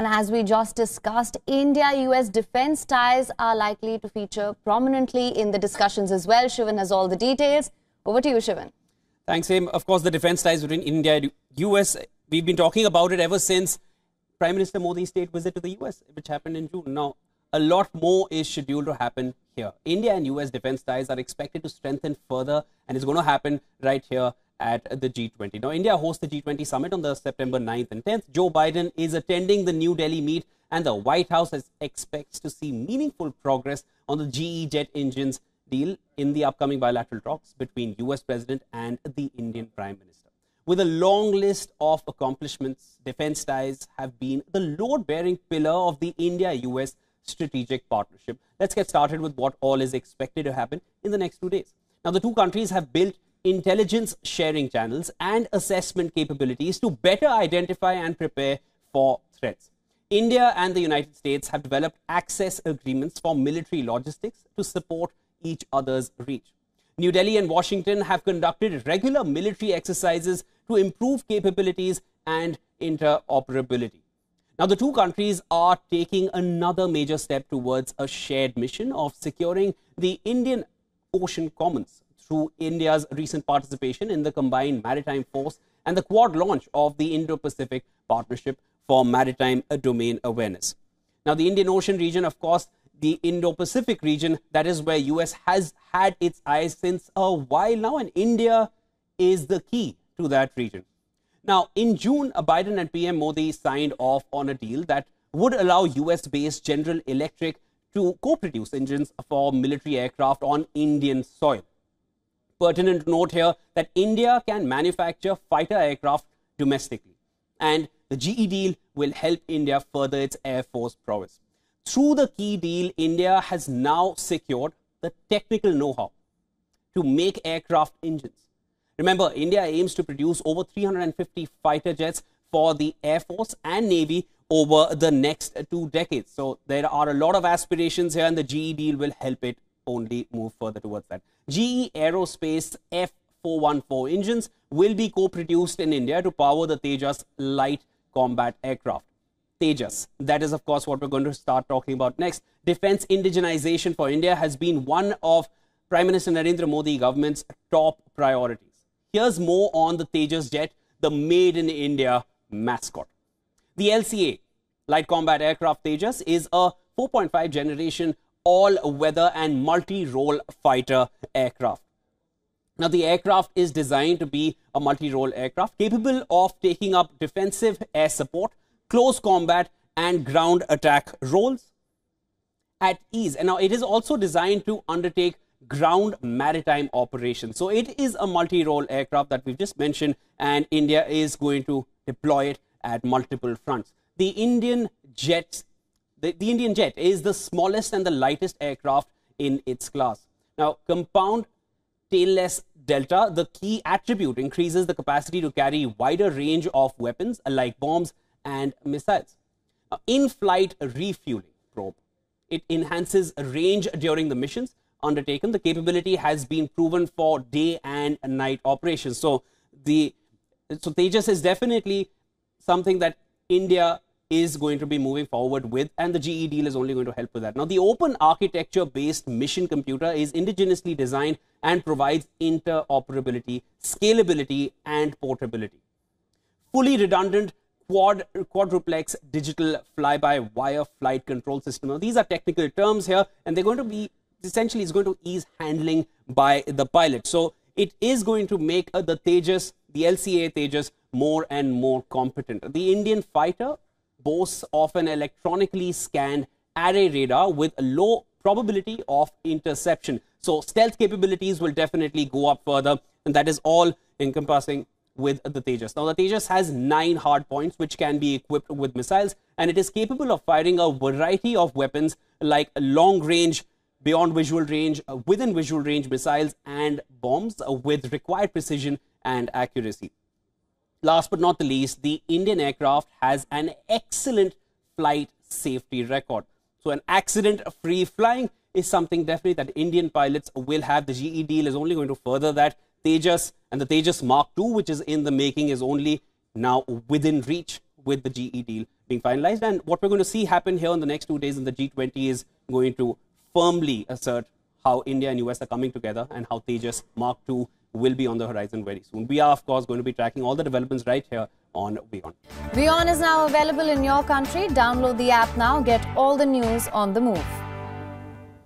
And as we just discussed, India-US defense ties are likely to feature prominently in the discussions as well. Shivan has all the details. Over to you, Shivan. Thanks, Aim. Of course, the defense ties between India and US, we've been talking about it ever since Prime Minister Modi's state visit to the US, which happened in June. Now, a lot more is scheduled to happen here. India and US defense ties are expected to strengthen further, and it's going to happen right here at the G20. Now, India hosts the G20 summit on the September 9th and 10th. Joe Biden is attending the New Delhi meet, and the White House expects to see meaningful progress on the GE jet engines deal in the upcoming bilateral talks between US President and the Indian Prime Minister. With a long list of accomplishments, defense ties have been the load-bearing pillar of the India-US strategic partnership. Let's get started with what all is expected to happen in the next 2 days. Now, the two countries have built intelligence sharing channels and assessment capabilities to better identify and prepare for threats. India and the United States have developed access agreements for military logistics to support each other's reach. New Delhi and Washington have conducted regular military exercises to improve capabilities and interoperability. Now, the two countries are taking another major step towards a shared mission of securing the Indian Ocean Commons through India's recent participation in the Combined Maritime Force and the Quad launch of the Indo-Pacific Partnership for Maritime Domain Awareness. Now, the Indian Ocean region, of course, the Indo-Pacific region, that is where US has had its eyes since a while now, and India is the key to that region. Now, in June, Biden and PM Modi signed off on a deal that would allow US-based General Electric to co-produce engines for military aircraft on Indian soil. Pertinent to note here that India can manufacture fighter aircraft domestically, and the GE deal will help India further its Air Force prowess. Through the key deal, India has now secured the technical know-how to make aircraft engines. Remember, India aims to produce over 350 fighter jets for the Air Force and Navy over the next 2 decades. So there are a lot of aspirations here, and the GE deal will help it only move further towards that. GE Aerospace F414 engines will be co-produced in India to power the Tejas light combat aircraft. Tejas, that is of course what we're going to start talking about next. Defense indigenization for India has been one of Prime Minister Narendra Modi government's top priorities. Here's more on the Tejas jet, the Made in India mascot. The LCA, Light Combat Aircraft Tejas, is a 4.5 generation all-weather and multi-role fighter aircraft. Now, the aircraft is designed to be a multi-role aircraft capable of taking up defensive air support, close combat and ground attack roles at ease. And now it is also designed to undertake ground maritime operations. So it is a multi-role aircraft that we've just mentioned, and India is going to deploy it at multiple fronts. The Indian jet is the smallest and the lightest aircraft in its class. Now, compound tailless delta, the key attribute, increases the capacity to carry wider range of weapons like bombs and missiles. In-flight refueling probe, it enhances range during the missions undertaken. The capability has been proven for day and night operations. So Tejas is definitely something that India is going to be moving forward with, and the GE deal is only going to help with that. Now, the open architecture based mission computer is indigenously designed and provides interoperability, scalability and portability. Fully redundant quadruplex digital fly-by-wire flight control system. Now, these are technical terms here, and they're going to be essentially is going to ease handling by the pilot. So it is going to make the Tejas, the LCA Tejas, more and more competent. The Indian fighter boasts of an electronically scanned array radar with a low probability of interception. So stealth capabilities will definitely go up further, and that is all encompassing with the Tejas. Now, the Tejas has 9 hard points which can be equipped with missiles, and it is capable of firing a variety of weapons like long range, beyond visual range, within visual range missiles and bombs with required precision and accuracy. Last but not the least, the Indian aircraft has an excellent flight safety record. So an accident-free flying is something definitely that Indian pilots will have. The GE deal is only going to further that. Tejas and the Tejas Mark II, which is in the making, is only now within reach with the GE deal being finalized. And what we're going to see happen here in the next 2 days in the G20 is going to firmly assert how India and US are coming together and how Tejas Mark II will be on the horizon very soon. We are, of course, going to be tracking all the developments right here on WION. WION is now available in your country. Download the app now. Get all the news on the move.